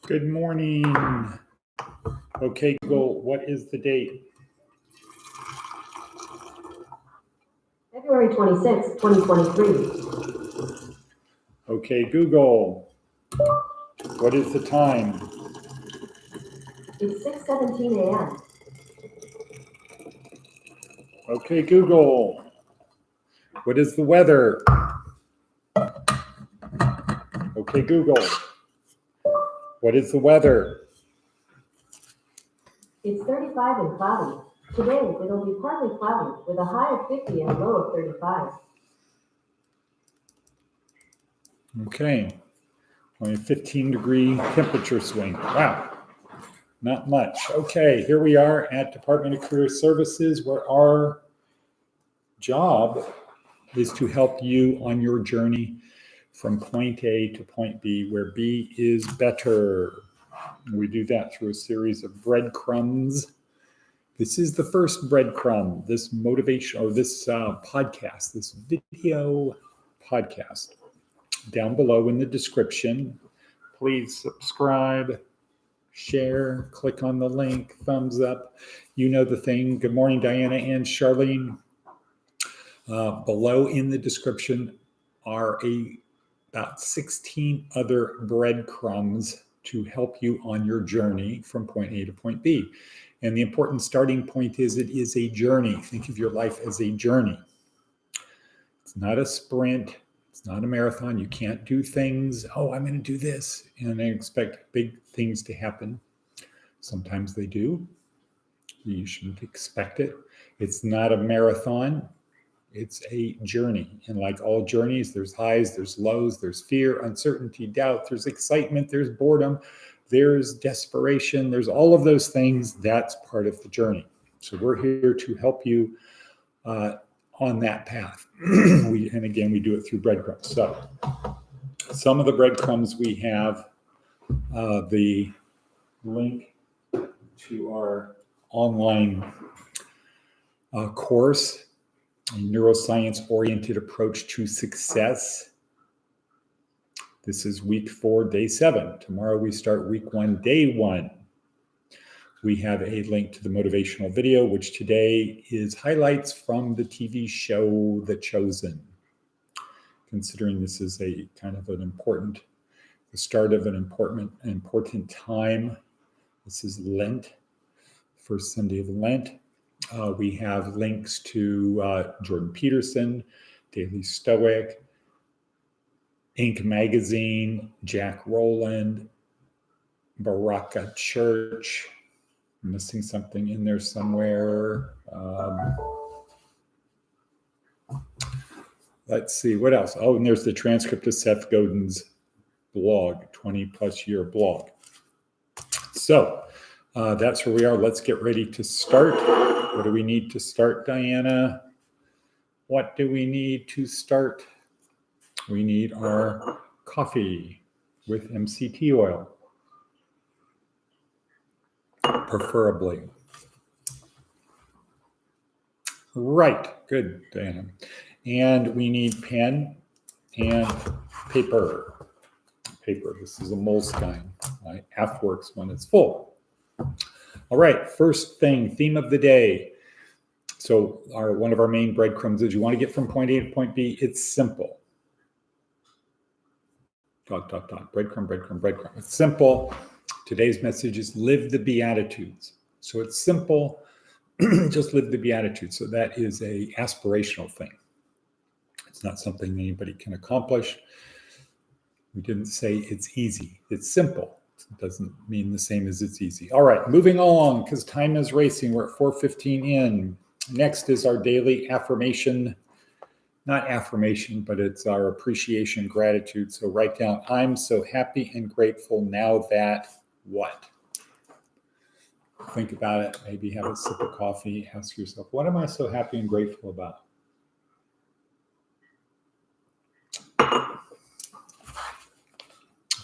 Good morning. Okay, Google, what is the date? February 26, 2023. Okay, Google, what is the time? It's 6:17 a.m. Okay, Google, what is the weather? Okay, Google, what is the weather? It's 35 and cloudy. Today, it'll be partly cloudy with a high of 50 and a low of 35. Okay, only a 15-degree temperature swing. Wow, not much. Okay, here we are at Department of Career Services, where our job is to help you on your journey from point A to point B, where B is better. We do that through a series of breadcrumbs. This is the first breadcrumb, this motivation, or this podcast, this video podcast. Down below in the description, please subscribe, share, click on the link, thumbs up. You know the thing. Good morning, Diana and Charlene. Below in the description are about 16 other breadcrumbs to help you on your journey from point A to point B. And the important starting point is it is a journey. Think of your life as a journey. It's not a sprint. It's not a marathon. You can't do things, oh, I'm going to do this, and I expect big things to happen. Sometimes they do. You shouldn't expect it. It's not a marathon. It's a journey. And like all journeys, there's highs, there's lows, there's fear, uncertainty, doubt, there's excitement, there's boredom, there's desperation, there's all of those things. That's part of the journey. So we're here to help you on that path. And again, we do it through breadcrumbs. So some of the breadcrumbs we have, the link to our online course, Neuroscience-Oriented Approach to Success. This is week 4, day 7. Tomorrow we start week 1, day 1. We have a link to the motivational video, which today is highlights from the TV show The Chosen. Considering this is a kind of an important, the start of an important time. This is Lent, first Sunday of Lent. We have links to Jordan Peterson, Daily Stoic, Inc. Magazine, Jack Rowland, Baraka Church. I'm missing something in there somewhere. Let's see, what else? Oh, and there's the transcript of Seth Godin's blog, 20-plus year blog. So that's where we are. Let's get ready to start. What do we need to start, Diana? What do we need to start? We need our coffee with MCT oil, preferably. Right, good, Diana. And we need pen and paper. This is a Moleskine. F works when it's full. All right, first theme of the day. So one of our main breadcrumbs is you want to get from point A to point B. It's simple. ... breadcrumb. It's simple. Today's message is live the Beatitudes. So it's simple. Just live the Beatitudes. So that is a aspirational thing. It's not something anybody can accomplish. We didn't say it's easy. It's simple. It doesn't mean the same as it's easy. All right, moving along because time is racing. We're at 4:15 in. Next is our daily affirmation. Not affirmation, but it's our appreciation, gratitude. So write down, I'm so happy and grateful now that what? Think about it. Maybe have a sip of coffee. Ask yourself, what am I so happy and grateful about?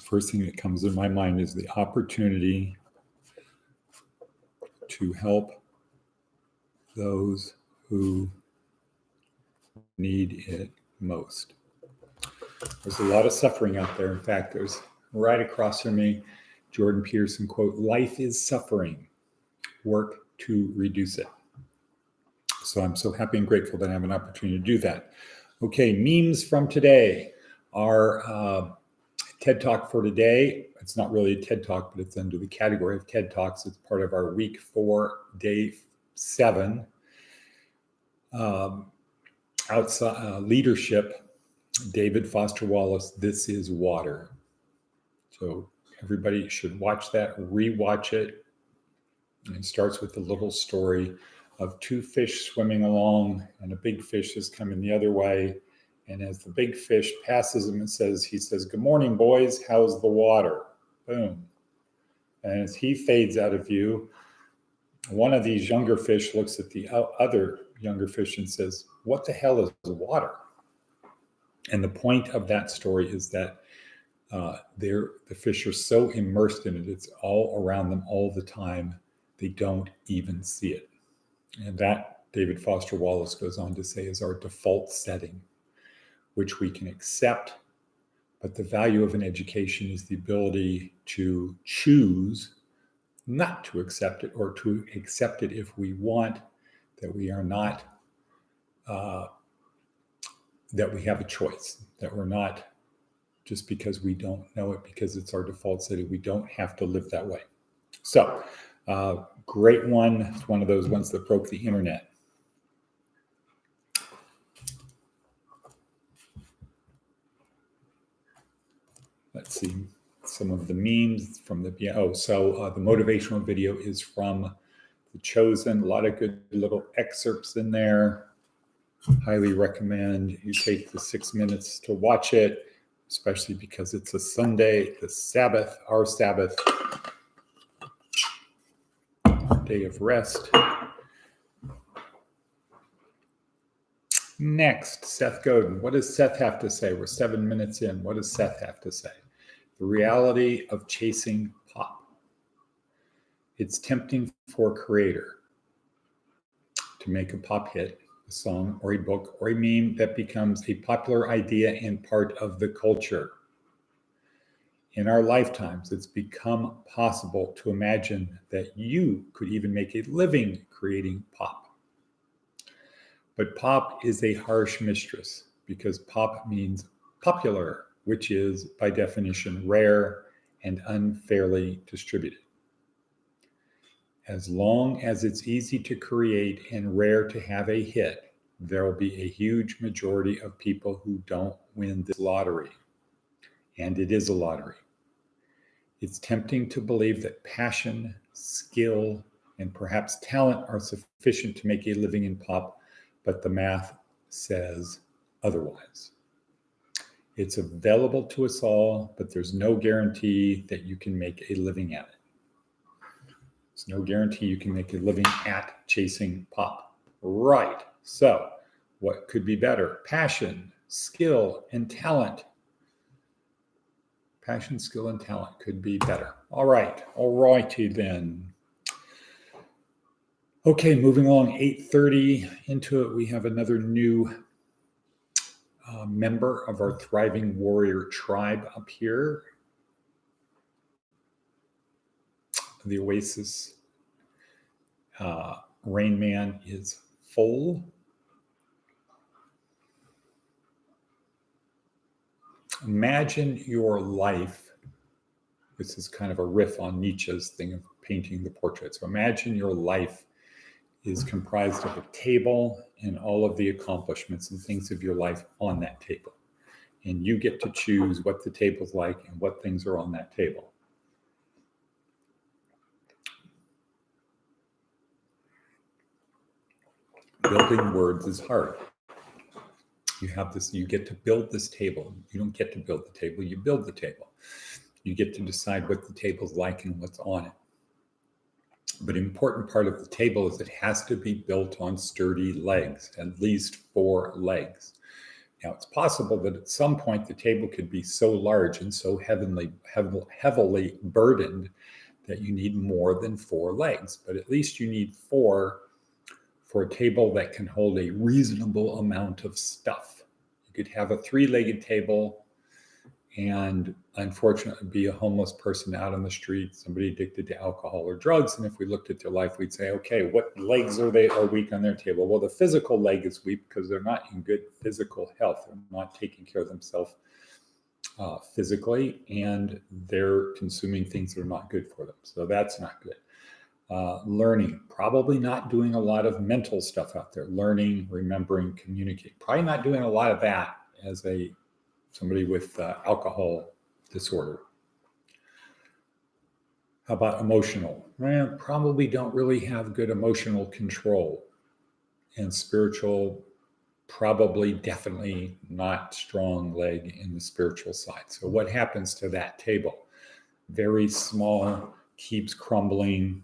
First thing that comes in my mind is the opportunity to help those who need it most. There's a lot of suffering out there. In fact, there's right across from me, Jordan Peterson quote, "Life is suffering. Work to reduce it." So I'm so happy and grateful that I have an opportunity to do that. Okay, memes from today. Our TED Talk for today, it's not really a TED Talk, but it's under the category of TED Talks. It's part of our week 4, day 7 outside leadership. David Foster Wallace, "This is Water." So everybody should watch that, rewatch it. And it starts with a little story of 2 fish swimming along, and a big fish is coming the other way. And as the big fish passes him and he says, "Good morning, boys. How's the water?" Boom. And as he fades out of view, one of these younger fish looks at the other younger fish and says, "What the hell is water?" And the point of that story is that the fish are so immersed in it, it's all around them all the time, they don't even see it. And that, David Foster Wallace goes on to say, is our default setting, which we can accept. But the value of an education is the ability to choose not to accept it, or to accept it if we want, that we are not, that we have a choice, that we're not, just because we don't know it, because it's our default setting, we don't have to live that way. So, great one. It's one of those ones that broke the internet. Let's see some of the memes from the, the motivational video is from The Chosen. A lot of good little excerpts in there. Highly recommend you take the 6 minutes to watch it, especially because it's a Sunday, the Sabbath, our Sabbath, day of rest. Next, Seth Godin. What does Seth have to say? We're 7 minutes in. What does Seth have to say? The reality of chasing pop. It's tempting for a creator to make a pop hit, a song or a book or a meme that becomes a popular idea and part of the culture. In our lifetimes, it's become possible to imagine that you could even make a living creating pop. But pop is a harsh mistress, because pop means popular, which is by definition rare and unfairly distributed. As long as it's easy to create and rare to have a hit, there will be a huge majority of people who don't win this lottery. And it is a lottery. It's tempting to believe that passion, skill, and perhaps talent are sufficient to make a living in pop, but the math says otherwise. It's available to us all, but there's no guarantee that you can make a living at it. There's no guarantee you can make a living at chasing pop. Right. So, what could be better? Passion, skill, and talent. Passion, skill, and talent could be better. All right. All righty then. Okay, moving along, 8:30 into it, we have another new member of our Thriving Warrior tribe up here. The Oasis Rain Man is full. Imagine your life. This is kind of a riff on Nietzsche's thing of painting the portrait. So imagine your life is comprised of a table and all of the accomplishments and things of your life on that table. And you get to choose what the table's like and what things are on that table. Building words is hard. You have this, you get to build this table. You don't get to build the table, you build the table. You get to decide what the table's like and what's on it. But an important part of the table is it has to be built on sturdy legs, at least 4 legs. Now, it's possible that at some point the table could be so large and so heavily burdened that you need more than 4 legs, but at least you need 4 for a table that can hold a reasonable amount of stuff. You could have a 3-legged table and unfortunately be a homeless person out on the street, somebody addicted to alcohol or drugs. And if we looked at their life, we'd say, okay, what legs are weak on their table? Well, the physical leg is weak because they're not in good physical health. They're not taking care of themselves physically, and they're consuming things that are not good for them. So that's not good. Learning, probably not doing a lot of mental stuff out there. Learning, remembering, communicating. Probably not doing a lot of that as somebody with alcohol disorder. How about emotional? Well, probably don't really have good emotional control. And spiritual, probably definitely not strong leg in the spiritual side. So what happens to that table? Very small, keeps crumbling.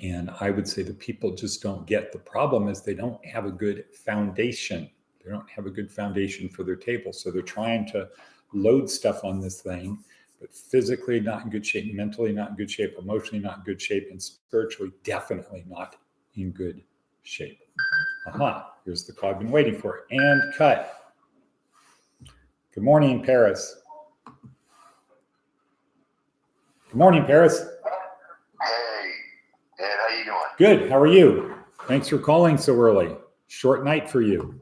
And I would say the people just don't get. The problem is they don't have a good foundation. They don't have a good foundation for their table. So they're trying to load stuff on this thing, but physically not in good shape, mentally not in good shape, emotionally not in good shape, and spiritually definitely not in good shape. Here's the call I've been waiting for. And cut. Good morning, Paris. Good morning, Paris. Hey, Ed, how you doing? Good. How are you? Thanks for calling so early. Short night for you.